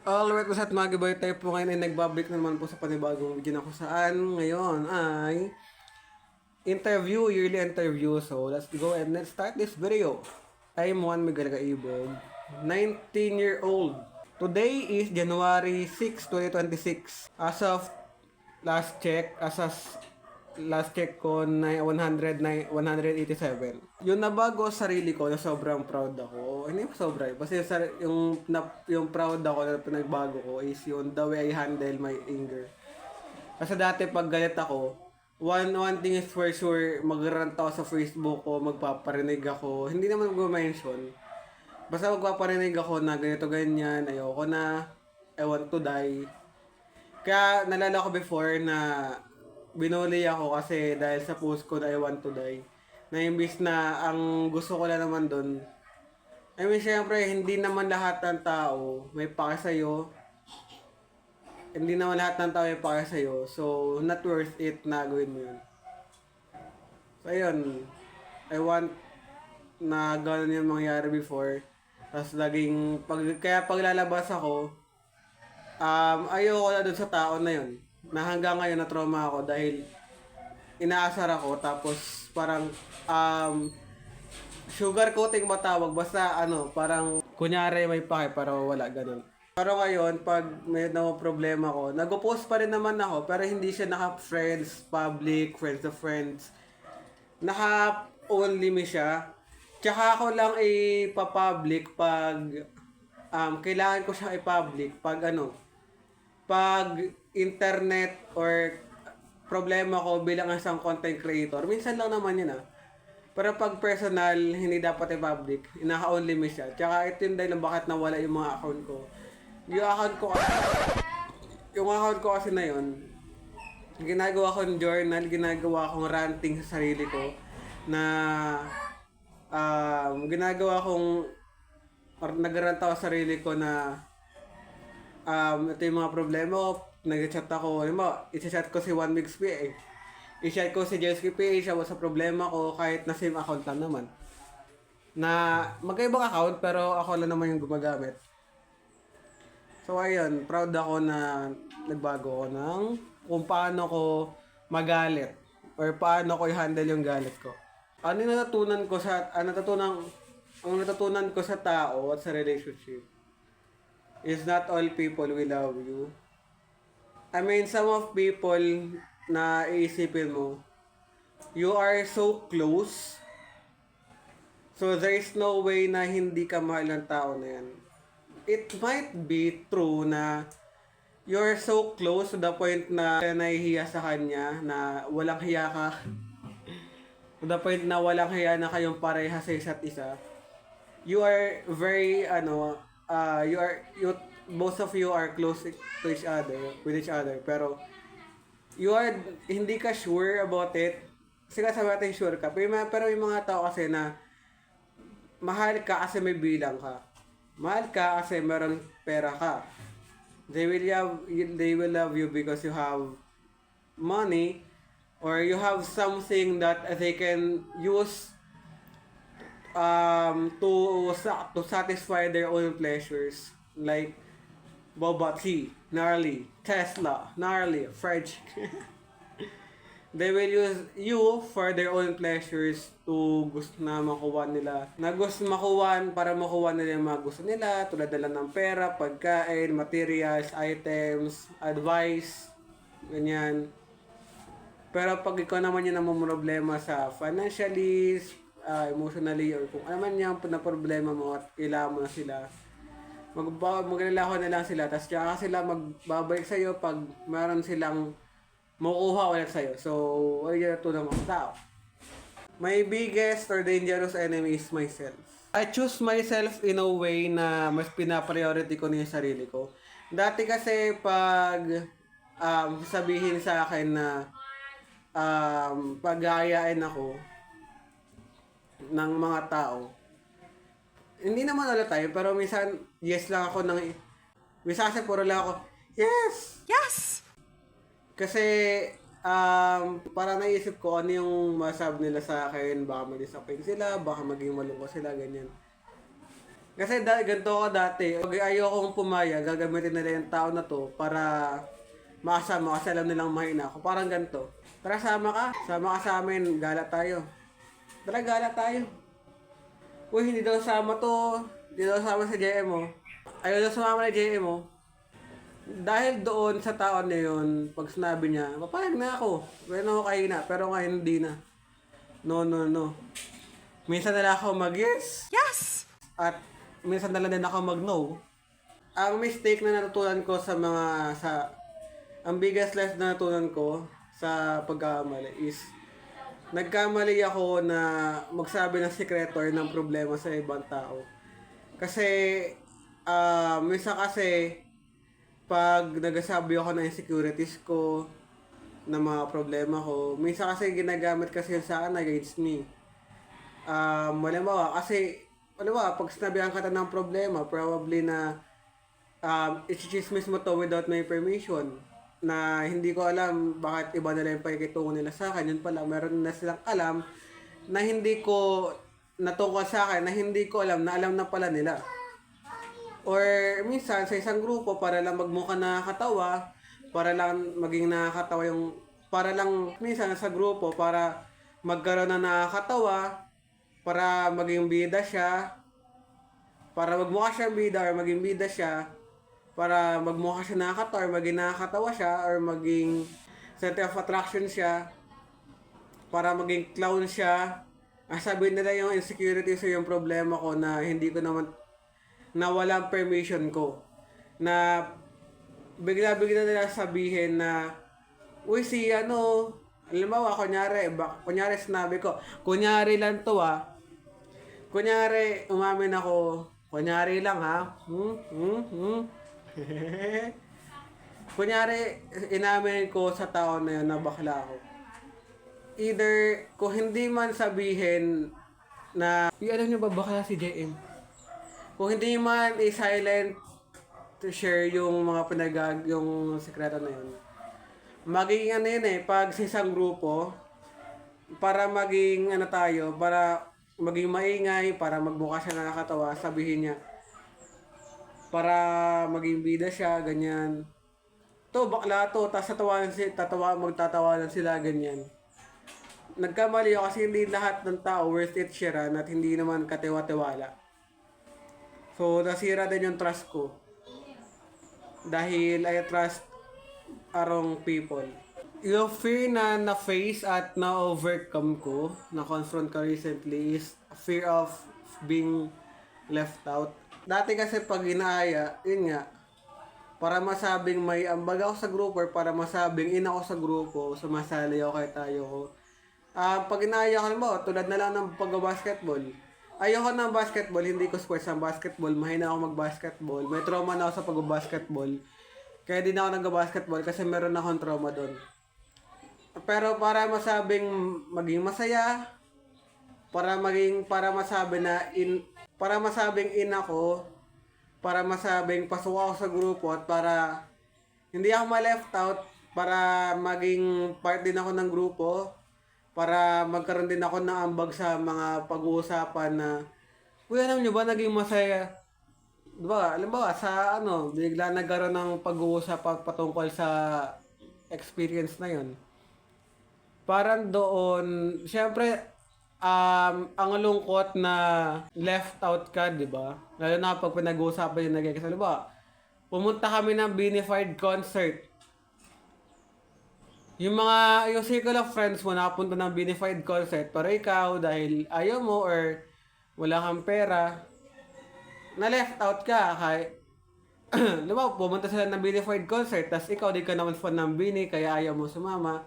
Alright, what's up mga giboy, tayo po ngayon ay nagbabalik na naman po sa panibagong video na kung saan ngayon ay yearly interview. So let's go and let's start this video. I'm Juan Miguel Gaibog, 19-year-old. Today is January 6, 2026. As of last check ko na 187. Yung nabago sa sarili ko na sobrang proud ako. Hindi pa sobra. Kasi yung proud ako na pinagbago ko is yung the way I handle my anger. Kasi dati pag galit ako, one thing is for sure, mag-rant ako sa Facebook ko, magpaparinig ako. Hindi naman mag-mention. Basta magpaparinig ako na ganito ganyan, ayoko na, I want to die. Kaya nalala ko before na binuli ako kasi dahil sa post ko na I want to die. Na imbis na ang gusto ko lang naman doon, I mean, syempre, hindi naman lahat ng tao may pake sa'yo. Hindi naman lahat ng tao may pake sa'yo. So, not worth it na gawin mo yun. So, ayun. I want na gano'n yung mangyari before. Tapos, kaya paglalabas ako, ayoko na dun sa tao na yun. Na hanggang ngayon na trauma ako dahil inaasar ako tapos parang sugar coating matawag basta parang kunyari may pake pero wala ganun. Pero ngayon pag may problema ko, nag-post pa rin naman ako pero hindi siya naka-friends, public, friends of friends. Naka-only me siya. Tsaka ako lang ipa-public pag kailangan ko siya i-public pag internet or problema ko bilang isang content creator, minsan lang naman yun Pero pag personal, hindi dapat i-public. Inaka-only me siya. Tsaka ito yung dahil bakit nawala yung mga account ko. Yung account ko kasi na yun, ginagawa kong journal, ginagawa kong ranting sa sarili ko na ginagawa kong or nagrant ako sa sarili ko na ito yung mga problema ko. Nag-chat ako, i-chat ko si One Mix PA. I-chat ko si Jesky PA, siya sa problema ko kahit na same account lang naman. Na magkaibang account pero ako lang naman yung gumagamit. So ayun, proud ako na nagbago ako ng kung paano ko magalit or paano ko i-handle yung galit ko. Ang natutunan ko sa tao at sa relationship is not all people will love you. I mean, some of people na iisipin mo, you are so close, so there is no way na hindi ka mahal ng tao na yan. It might be true na you're so close to the point na nahihiya sa kanya, na walang hiya ka, to the point na walang hiya na kayong pareha sa isa't isa. You are very, both of you are close to each other, with each other, pero hindi ka sure about it. Kasi sabi natin sure ka, pero may mga tao kasi na mahal ka kasi may bilang ka. Mahal ka kasi meron pera ka. They will love you because you have money or you have something that they can use to satisfy their own pleasures, like boba tea, gnarly, Tesla, gnarly, French. They will use you for their own pleasures to gusto na makuha nila. Para makuha nila yung mga gusto nila, tulad nila ng pera, pagkain, materials, items, advice, ganyan. Pero pag ikaw naman yung namumroblema sa financially, emotionally, or kung ano man yung problema mo at kailangan mo na sila, maglalako na lang sila, tapos tsaka sila magbabalik sa'yo pag meron silang makukuha ulit sa'yo. So, ano yung natutunan mo sa tao? My biggest or dangerous enemy is myself. I choose myself in a way na mas pinapriority ko na yung sarili ko. Dati kasi pag sabihin sa akin na pag-aayain ako ng mga tao, hindi naman all the time, pero minsan, yes lang ako minsan kasi puro lang ako, yes! Yes! Kasi, para naisip ko ano yung masabi nila sa akin, baka ma-disappoint sila, baka maging malungkot sila, ganyan. Kasi ganito ako dati, pag ayokong pumaya, gagamitin nila yung tao na to para makasama kasi alam nilang mahina ako. Parang ganito. Tara, sama ka sa amin, gala tayo. Tara, gala tayo. Uy, hindi daw sama to. Hindi daw sama sa JM mo. Ayaw daw sumama na JM mo. Dahil doon sa taon na yun, pag sinabi niya, papayag na ako. Pwede na ako kahina, pero ngayon hindi na. No, no, no. Minsan na lang ako mag-yes. Yes! At minsan na lang din ako mag-no. Ang mistake na natutunan ko ang biggest lesson na natutunan ko sa pagkakamali is nagkamali ako na magsabi ng sikreto or ng problema sa ibang tao. Kasi, minsan kasi, pag nagsasabi ako ng insecurities ko, ng mga problema ko, minsan kasi ginagamit kasi yun sa akin against me. Halimbawa, pag sinabihan ka ng problema, probably na i-chismis mo to without my permission na hindi ko alam bakit iba nila yung pakikitungo nila sa akin. Yun pala, meron na silang alam na hindi ko natungkol sa akin, na hindi ko alam na alam na pala nila. Or minsan sa isang grupo para lang magmukha nakakatawa, para lang maging nakakatawa para lang minsan sa grupo para magkaroon na nakakatawa, para maging bida siya, para magmukha siyang bida or maging bida siya, para magmukha siya nakakatawa or maging nakakatawa siya or maging center of attraction siya, para maging clown siya. Sabihin nila yung insecurities o yung problema ko na hindi ko naman, na walang permission ko. Na bigla-bigla nila sabihin na, uy, halimbawa, kunyari sinabi ko, kunyari lang to kunyari umamin ako, kunyari lang kunyari, inamin ko sa tao na yun na bakla ako. Either, kung hindi man sabihin na, alam nyo ba bakla si JM? Kung hindi man i-silent to share yung mga yung sekreto na yun. Magiging pag sa isang grupo, para maging para maging maingay, para magmukha siya nakakatawa, sabihin niya, para maging bida siya, ganyan. To, bakla to, tapos magtatawanan sila, ganyan. Nagkamali ako kasi hindi lahat ng tao worth it sharean at hindi naman katiwa-tiwala. So, nasira din yung trust ko. Dahil I trust wrong people. Yung fear na na-face at na-overcome ko, na-confront ko recently is fear of being left out. Dati kasi pag inaaya, yun nga, para masabing may ambag ako sa grupo or para masabing ina ako sa grupo, sumasali ako kahit tayo ko. Pag inaaya ko, tulad na lang ng pag-basketball. Ayoko ng basketball, hindi ko sports ang basketball, mahina ako mag-basketball. May trauma na ako sa pag-basketball. Kaya din ako nag-basketball kasi meron akong trauma doon. Pero para masabing maging masaya, para masabing in ako, para masabing pasok ako sa grupo at para hindi ako ma-left out, para maging part din ako ng grupo, para magkaroon din ako ng ambag sa mga pag-uusapan na, uy, alam nyo ba, naging masaya. Diba, alimbawa, bigla nagkaroon ng pag-uusap patungkol sa experience na yon. Parang doon, syempre, ang lungkot na left out ka, di ba? Lalo na pag pinag-uusapan yung nag-ex. Diba, pumunta kami ng Benefied concert. Yung circle of friends mo nakapunta ng Benefied concert, pero ikaw, dahil ayaw mo or wala kang pera, na-left out ka. Diba, pumunta sila ng Benefied concert, tas ikaw di ka naman fan ng Bini, kaya ayaw mo sumama.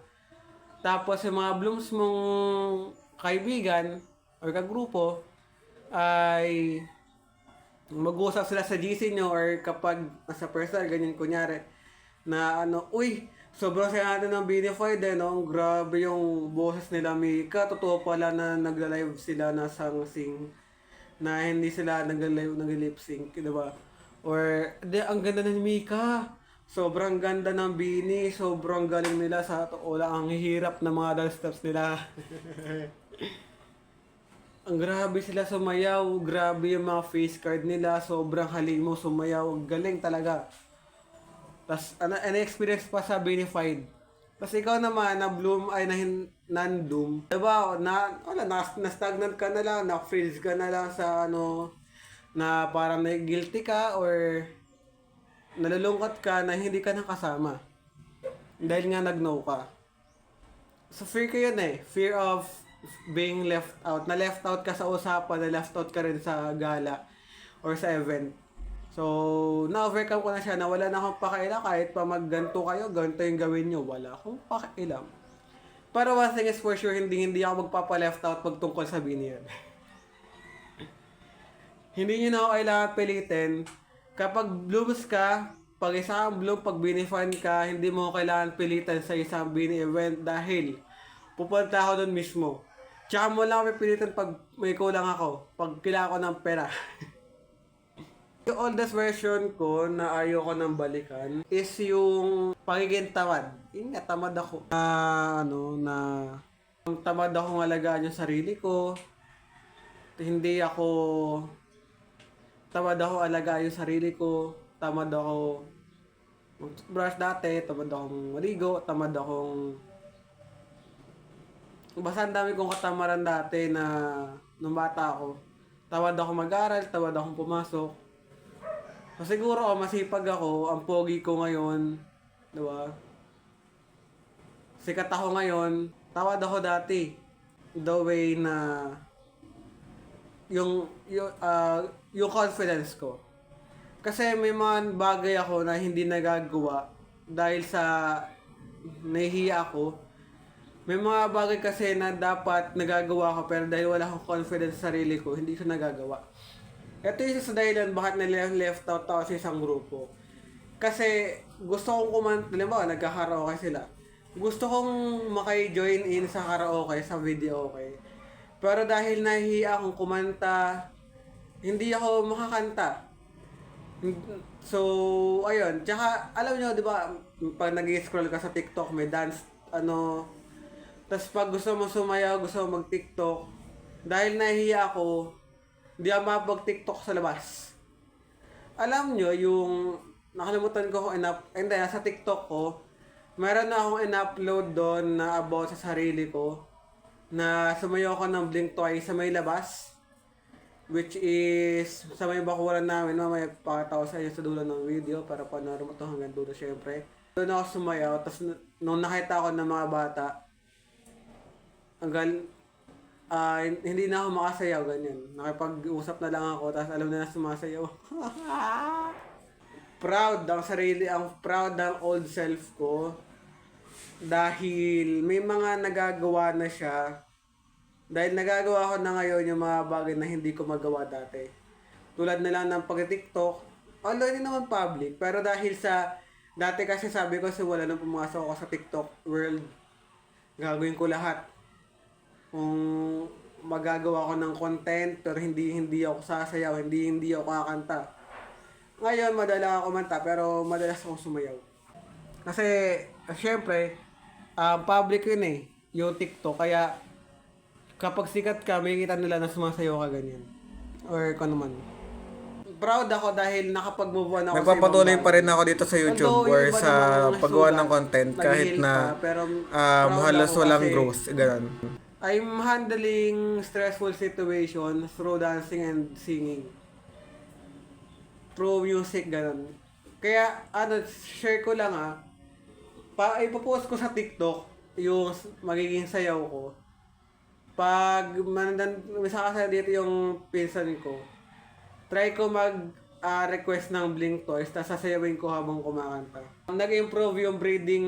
Tapos yung mga blooms mong kaibigan or kagrupo ay mag-uusap sila sa GC nyo or kapag nasa personal, ganyan kunyari, na uy, sobrang saya natin ng Benefied no? Grabe yung boses nila, Mika. Totoo pala na nagla-live sila na sang-sing, na hindi sila nag-lip sync, diba? Or, ang ganda ng Mika. Sobrang ganda ng Bini, sobrang galing nila sa wala ang hirap na mga dance steps nila. Ang grabe sila sumayaw, grabe yung mga face card nila, sobrang halimo sumayaw, galing talaga. Tapos, experience pa sa Benefied. Tapos ikaw naman, na bloom, ay non-doom. Diba, na-stagnant ka na lang, na-freeze ka na lang sa na parang guilty ka or nalulungkot ka na hindi ka nakasama. Dahil nga nag-no ka. So fear ko yun eh. Fear of being left out. Na left out ka sa usapan, na left out ka rin sa gala or sa event. So, na-overcome ko na siya na wala na akong pakailan kahit pa magganto kayo, ganito yung gawin nyo. Wala akong pakailan. Pero one thing is for sure, hindi ako magpapa-left out pag tungkol sa biniyan. Hindi nyo na ako kailangan pilitin. Kapag blooms ka, pag isang bloom, pag binifan ka, hindi mo kailangan pilitan sa isang bini event dahil pupunta ako doon mismo. Tsaka mo lang ako pilitan pag may kulang ako, pag kailangan ko ng pera. Yung oldest version ko na ayoko nang balikan is yung pagiging tamad. Yun nga, tamad ako. Tamad akong alagaan yung sarili ko. Tamad ako alagaan yung sarili ko. Tamad ako mag-brush dati, tamad akong maligo, tamad akong... Basta ang dami kong katamaran dati na nung bata ako. Tamad ako mag-aral, tamad akong pumasok. So, siguro masipag ako, ang pogi ko ngayon, di ba? Sikat ako ngayon, tawad ako dati. The way na yung confidence ko. Kasi may mga bagay ako na hindi nagagawa dahil sa nahihiya ako. May mga bagay kasi na dapat nagagawa ko pero dahil wala akong confidence sa sarili ko, hindi ko nagagawa. Ito yung sa dahilan bakit left out ako sa isang grupo. Kasi gusto kong kumanta, halimbawa nagka-karaoke sila. Gusto kong maki-join in sa karaoke, sa video okay. Pero dahil nahihiya akong kumanta, hindi ako makakanta. So, ayun. Tsaka, alam nyo, di ba, pag nag-scroll ka sa TikTok, may dance, tas pag gusto mo sumayaw, gusto mo mag-TikTok, dahil nahihiya ako, di ako makapag-TikTok sa labas. Alam nyo, yung nakalimutan ko kung nasa TikTok ko, meron na akong in-upload doon na about sa sarili ko, na sumayaw ako ng Blink Twice sa may labas, which is sa may bakuran namin. Mamaya pakita ko sa inyo sa dulo ng video para panoorin mo ito hanggang dulo syempre. Doon ako sumayaw, tapos nung nakita ko ng mga bata, hindi na ako makasayaw, ganyan. Nakipag-usap na lang ako, tapos alam na sumasayaw. Proud ng old self ko. Dahil may mga nagagawa na siya. Dahil nagagawa ko na ngayon yung mga bagay na hindi ko magawa dati. Tulad na lang ng pag-TikTok. Although hindi naman public, pero dahil sa... Dati kasi sabi ko, wala nang pumasok ako sa TikTok world. Gagawin ko lahat. Kung magagawa ko ng content pero hindi ako sasayaw, hindi ako kakanta. Ngayon madala ako kumanta pero madalas akong sumayaw. Kasi syempre public yun eh, yung TikTok, kaya kapag sikat ka, may kita nila na sumasayaw ka ganyan. Or kung naman. Proud ako dahil nakapag-move on ako. Nagpapatuloy pa rin ako dito sa YouTube or sa paggawa ng content kahit na halos walang growth, ganun. I'm handling stressful situation through dancing and singing. Through music, ganun. Kaya, share ko lang ipopost ko sa TikTok yung magiging sayaw ko. Pag misa kasi dito yung pinsan ko, try ko request ng Blink Toys, tapos sasayawin ko habang kumakanta. Nag-improve yung breathing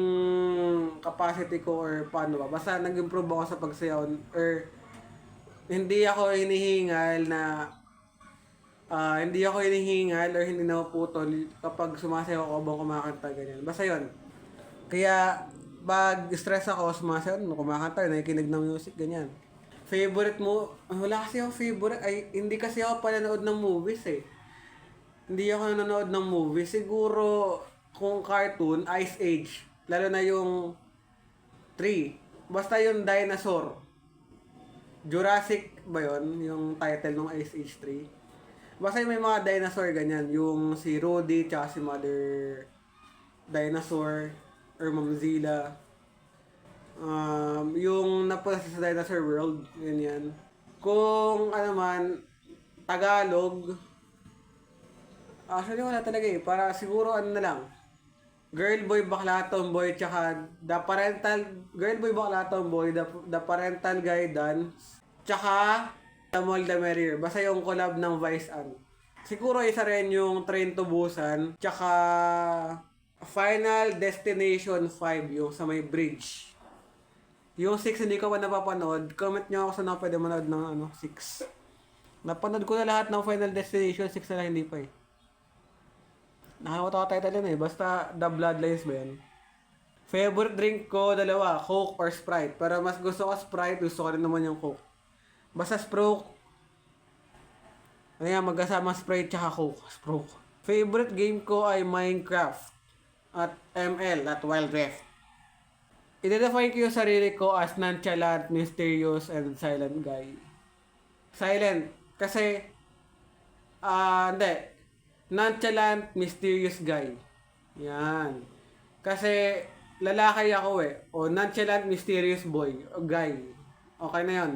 capacity ko or paano ba. Basta nag-improve ako sa pagsayaw or hindi ako hinihingal or hindi napuputol kapag sumasayaw ako habang kumakanta, ganyan. Basta yun. Kaya pag stress ako, sumasayaw, kumakanta, nakikinig ng music, ganyan. Favorite mo? Wala kasi ako favorite. Hindi kasi ako pananood ng movies eh. Hindi ako nanonood ng movies. Siguro, kung cartoon, Ice Age. Lalo na yung 3. Basta yung dinosaur. Jurassic ba yun? Yung title ng Ice Age 3. Basta may mga dinosaur ganyan. Yung si Rudy, tsaka si Mother Dinosaur, or Momzilla. Yung napunta sa Dinosaur World, yun yan. Kung ano man, Tagalog, actually wala talaga eh. Para siguro ano na lang, girl, boy, bakla, tomboy, tsaka the parental, girl, boy, bakla, tomboy, the parental guidance, tsaka the more the merrier. Basta yung collab ng Vice and. Siguro isa rin yung Train to Busan, tsaka Final Destination 5, yung sa may bridge. Yung 6 hindi ko pa napapanood. Comment nyo ako sa na pwede manood ng 6. Napanood ko na lahat ng Final Destination, 6 na lang hindi pa eh. Nakakatawa title yun eh. Basta The Bloodlines ba yan? Favorite drink ko, dalawa. Coke or Sprite. Pero mas gusto ko Sprite, gusto ko rin naman yung Coke. Basta Sproke. Ano yan, magkasama Sprite tsaka Coke. Sproke. Favorite game ko ay Minecraft. At ML, at Wild Rift. I-define ko yung sarili ko as nonchalant, mysterious, and silent guy. Silent. Kasi, hindi. Nonchalant, mysterious guy. Yan. Kasi, lalaki ako eh. O, nonchalant, mysterious boy. O, guy. Okay na yun.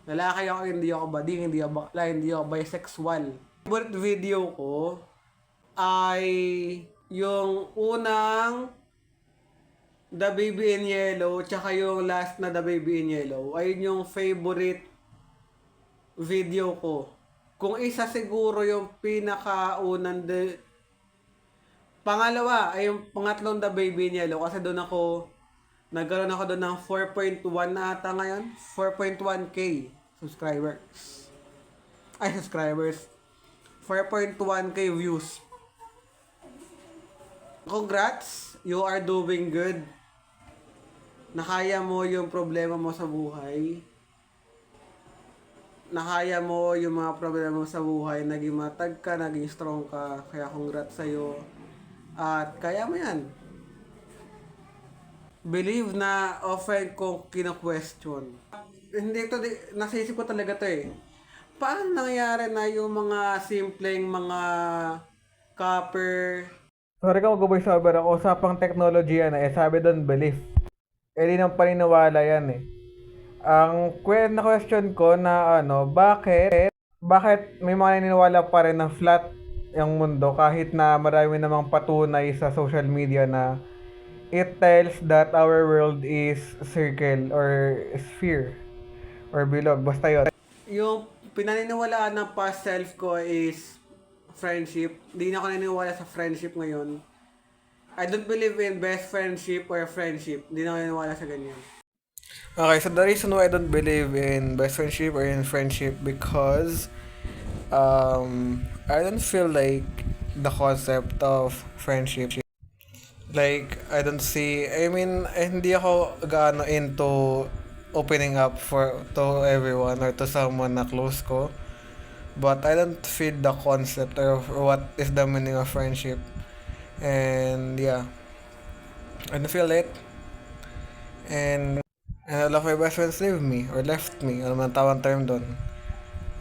Lalaki ako, hindi ako bading, hindi ako bakla, hindi ako bisexual. Favorite video ko ay yung unang The Baby in Yellow, tsaka yung last na The Baby in Yellow. Ayun yung favorite video ko. Kung isa siguro yung pinakaunang pangalawa ay yung pangatlong The Baby in Yellow kasi doon ako nagkaroon ako doon ng 4.1 na ata ngayon. 4.1k subscribers. Ay, subscribers. 4.1k views. Congrats! You are doing good. Nakaya mo yung problema mo sa buhay. Nakaya mo yung mga problema mo sa buhay. Naging matag ka, naging strong ka. Kaya congrats sa'yo. At kaya mo yan. Believe na often kong kina-question. Hindi ito, nasisip ko talaga to eh. Paano nangyari na yung mga simpleng mga copper. Sorry ka mag-voice over ako. Usapang technology yan eh. Sabi doon belief. Eh di nang paniniwala yan eh. Ang question ko na bakit may mga naniniwala pa rin na flat yung mundo kahit na marami namang patunay sa social media na it tells that our world is circle or sphere or bilog. Basta yun. Yung pinaniniwalaan ng past self ko is friendship. Hindi na ako naniniwala sa friendship ngayon. I don't believe in best friendship or friendship. Hindi na ako naniniwala sa ganyan. Okay, so the reason why I don't believe in best friendship or in friendship because I don't feel like the concept of friendship. Like, I don't see, hindi ako gaano into opening up to everyone or to someone na close ko. But I don't feel the concept of what is the meaning of friendship. And yeah, I don't feel it. And all of my best friends leave me or left me. Ano man tawang term doon.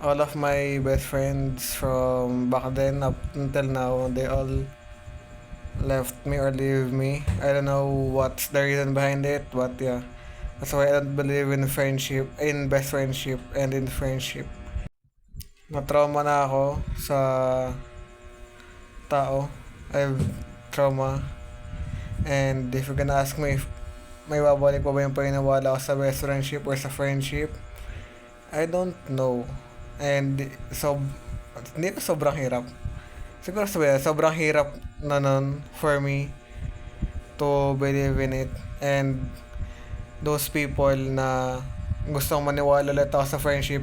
All of my best friends from back then up until now, they all left me or leave me. I don't know what's the reason behind it, but yeah. That's why I don't believe in friendship, in best friendship, and in friendship. Na-trauma na ako sa tao. I have trauma. And if you're gonna ask me if may babalik pa ba yung paniniwala ko sa best friendship or sa friendship, I don't know. And hindi pa sobrang hirap. Siguro sobrang hirap na nun for me to believe in it. And those people na gustong maniwala ulit ako sa friendship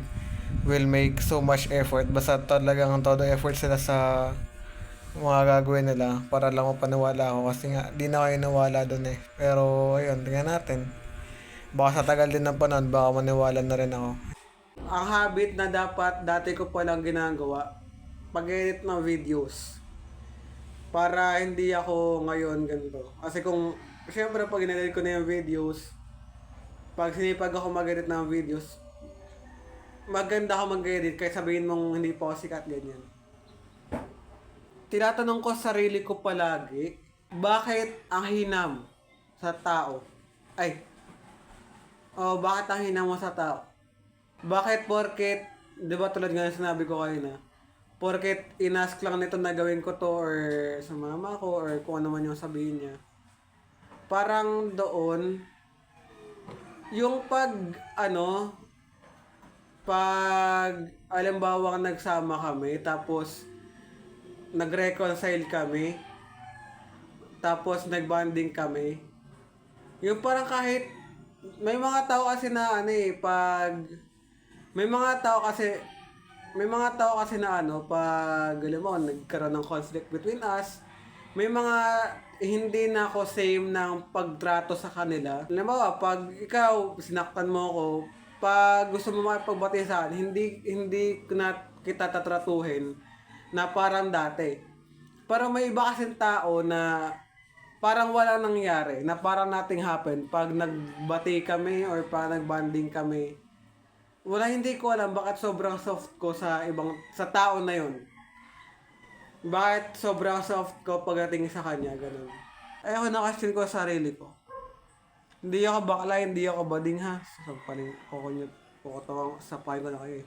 will make so much effort. Basta talagang todo effort sila sa mga gagawin nila para lang mapaniwala ako. Kasi nga, di na ako nawala dun eh. Pero, ayun, tingnan natin. Baka sa tagal din ng panahon, baka maniwala na rin ako. Ang habit na dati ko palang ginagawa, pag-edit ng videos. Para hindi ako ngayon ganito. Kasi syempre pag in-edit ko na yung videos, pag sinipag ako mag-edit ng videos, maganda ako mag-edit kahit sabihin mong hindi pa ako sikat, ganyan. Tinatanong ko sa sarili ko palagi, bakit ang hinam sa tao? Ay, bakit ang hinam mo sa tao? Bakit porket, di ba tulad nga ng sinabi ko kayo na, porket inask lang nito na gawin ko to or sa mama ko or kung ano man yung sabihin niya. Parang doon, yung pag alimbawa nagsama kami, tapos nag-reconcile kami, tapos nag-bonding kami, yung parang kahit, may mga tao kasi na may mga tao kasi na pag alam mo, nagkaroon ng conflict between us, may mga hindi na ako same ng pagtrato sa kanila. Alam mo ba, pag ikaw, sinaktan mo ako, pag gusto mo makipagbati sa akin, hindi ko na kita tatratuhin na parang dati. Pero may iba kasing tao na parang walang nangyari, na parang nothing happened pag nagbati kami or pag nagbanding kami. Hindi ko alam bakit sobrang soft ko sa tao na yun. Bakit sobrang soft ko pagdating sa kanya, ganun. Ayoko na question ko sa sarili ko. Hindi ako bakla, hindi ako bading ha. Sampaling kukutawang sapahin ko na kayo eh.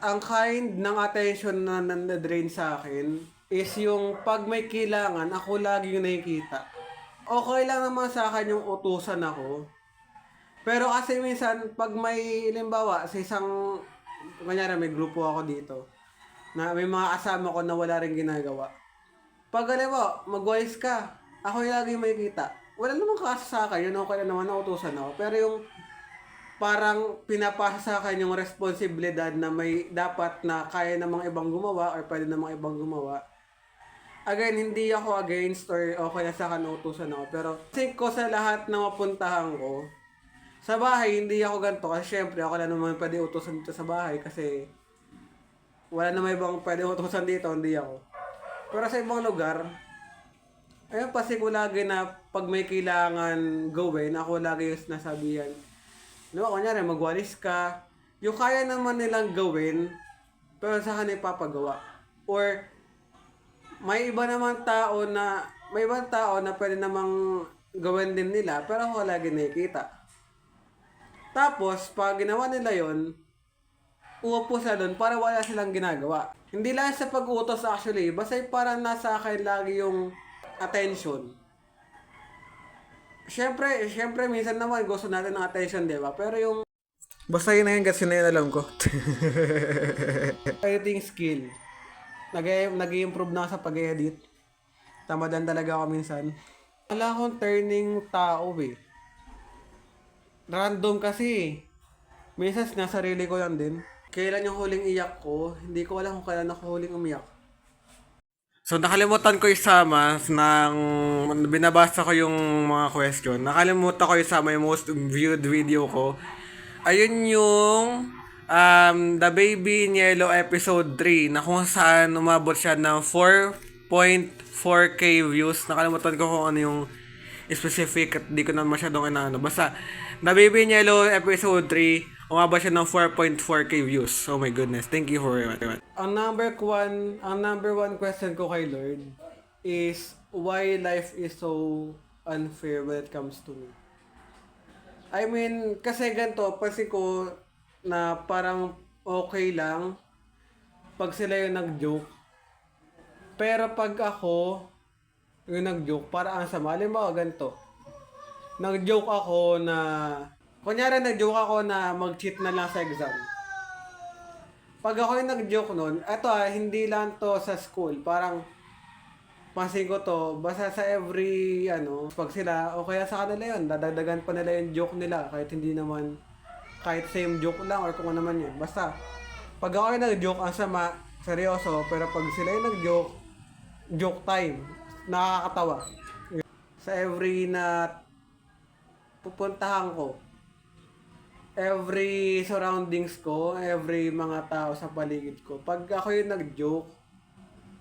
Ang kind ng attention na nanadrain sa akin is yung pag may kailangan, ako lagi yung nakikita. Okay lang naman sa akin yung utusan ako. Pero kasi minsan, pag may, halimbawa, sa isang, kanyari may grupo ako dito, na may mga kasama ko na wala rin ginagawa. Pag alam mo, mag-wise ka, ako yung lagi may kita. Wala namang kaso sa akin, yun okay na naman, nautusan ako. Pero yung parang pinapasa sa akin yung responsibilidad na may dapat na kaya namang ibang gumawa or pwede namang ibang gumawa. Again, hindi ako against or okay na sa akin nautusan ako. Pero think ko sa lahat na mapuntahan ko, sa bahay, hindi ako ganito. Kasi syempre, ako lang naman pwede utusan dito sa bahay kasi wala naman ibang pwede utusan dito, hindi ako. Pero sa ibang lugar, ayun, kasi ko lagi na pag may kailangan gawin, ako lagi yung nasabihan. No, kunyari, magwalis ka. Yung kaya naman nilang gawin, pero sa kanila papagawa. Or, may ibang tao na pwede namang gawin din nila, pero ako lagi nakikita. Tapos, pag ginawa nila yon, uupo sila doon para wala silang ginagawa. Hindi lang sa pag-utos actually, basta parang nasa akin lagi yung attention. Siyempre, minsan naman gusto natin ng attention, di ba? Pero yung... Basta yun na yun kasi na yun alam ko. Editing skill. Nag-i-improve na ako sa pag-edit. Tamadan talaga ako minsan. Wala akong turning tao eh. Random kasi. Minsan sinasarili ko lang din. Kailan yung huling iyak ko? Hindi ko alam kung kailan ako huling umiyak. So nakalimutan ko isama ng binabasa ko yung mga question. Nakalimutan ko isama yung most viewed video ko. Ayun yung The Baby in Yellow episode 3 na kung saan umabot siya ng 4.4k views. Nakalimutan ko kung ano yung specific at di ko na masyadong inaano. Basta, The Baby in Yellow episode 3, umabot siya ng 4.4k views. Oh my goodness. Thank you for it. Ang number one question ko kay Lord is why life is so unfair when it comes to me. I mean, kasi ganito, kasi ko na parang okay lang pag sila yung nag-joke. Pero pag ako yung nag-joke, para ang sama. Halimbawa, ganito. Nag-joke ako na... Kunyari, nag-joke ako na mag-cheat na lang sa exam. Pag ako yung nag-joke nun, eto hindi lang to sa school. Parang, pansin ko to, basta sa every, pag sila, o kaya sa kanila yun, dadagdagan pa nila yung joke nila. Kahit same joke lang or kung ano naman yun. Basta, pag ako yung nag-joke, ang sama, seryoso. Pero pag sila yung nag-joke, joke time. Nakakatawa. Sa every na pupuntahan ko, every surroundings ko, every mga tao sa paligid ko, pag ako yung nag-joke,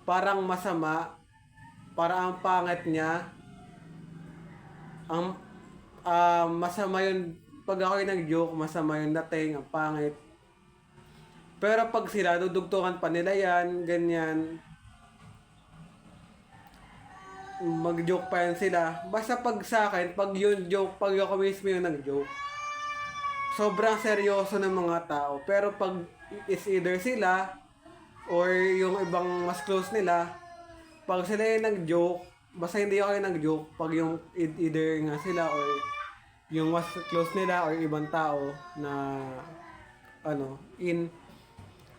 parang masama, parang ang pangit niya, ang masama yun, pag ako yung nag-joke, masama yung dating, ang pangit. Pero pag sila, dudugtungan pa nila yan, ganyan. Mag-joke pa yan sila. Basta pag sa akin, pag yun joke, pag ako mismo yung nag-joke, sobrang seryoso ng mga tao. Pero pag is either sila, or yung ibang mas close nila, pag sila yung nag-joke, basta hindi ako yung nag-joke, pag yung either nga sila or yung mas close nila or ibang tao na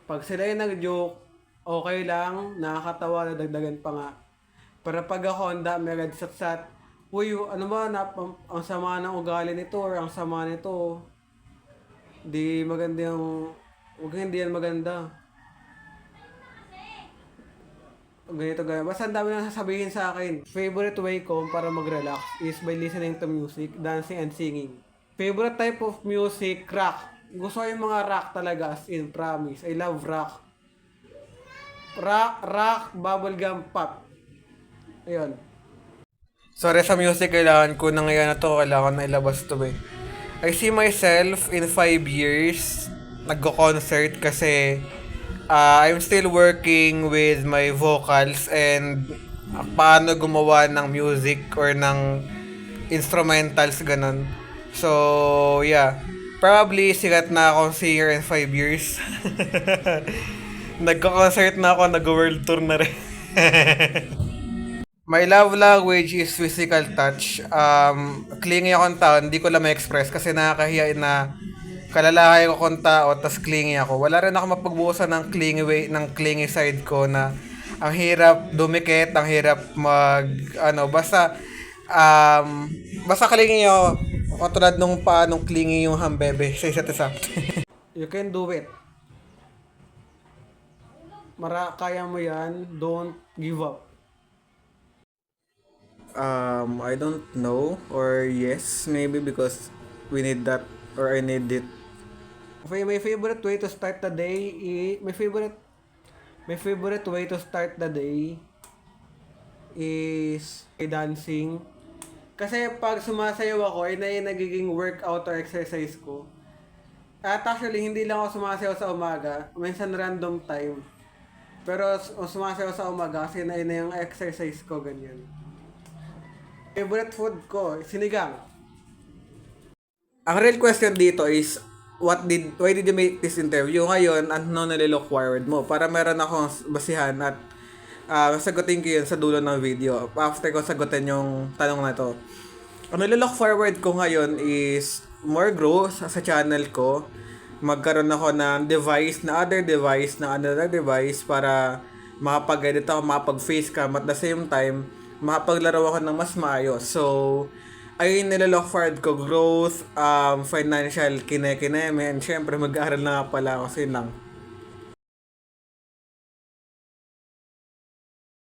pag sila yung nag-joke, okay lang, nakakatawa, nadagdagan pa nga. Pero pag ako ang dami agad sat-sat, uy, ano ba, ang sama ng ugali nito or ang sama nito, di maganda yung, hindi yan maganda. Ganito ganyan. Basta ang dami nang sasabihin sa akin. Favorite way ko para mag-relax is by listening to music, dancing, and singing. Favorite type of music, rock. Gusto ko yung mga rock talaga, as in, promise. I love rock. Rock, bubblegum, pop. Ayun. Sorry sa music, kailangan ko na ngayon na to, kailangan na ilabas to I see myself in 5 years nagko-concert kasi I'm still working with my vocals and paano gumawa ng music or ng instrumentals, ganun. So, yeah. Probably sikat na akong singer in 5 years. Nagko-concert na ako, nag-world tour na rin. My love language is physical touch. Clingy akong tao, hindi ko lang ma-express kasi nakakahiya na kalalahay ko kung tao, tas clingy ako. Wala rin ako mapagbuusan ng clingy way, ng clingy side ko na ang hirap dumikit, ang hirap basta clingy ako. Katulad nung paanong clingy yung hambebe sa isa't isa. You can do it. Kaya mo yan, don't give up. I don't know, or yes, maybe because we need that, or I need it. Okay, my favorite way to start the day my favorite way to start the day is dancing. Kasi pag sumasayaw ako, ay na yung nagiging workout or exercise ko. At actually, hindi lang ako sumasayaw sa umaga, minsan random time. Pero sumasayaw sa umaga kasi na yung exercise ko, ganyan. Favorite food ko, sinigang. Ang real question dito is, why did you make this interview? Ngayon, ano nalilook forward mo? Para meron akong basihan at sagutin ko yun sa dulo ng video. After ko sagutin yung tanong na to. Ang nalilook forward ko ngayon is more growth sa channel ko. Magkaroon ako ng another device para makapag-edit ako, makapag-facecam at the same time, makapaglaro ako ng mas maayos. So, ayun nilalook forward ko, growth, financial kine-kineme, and syempre mag-aaral na nga pala ako, sin lang.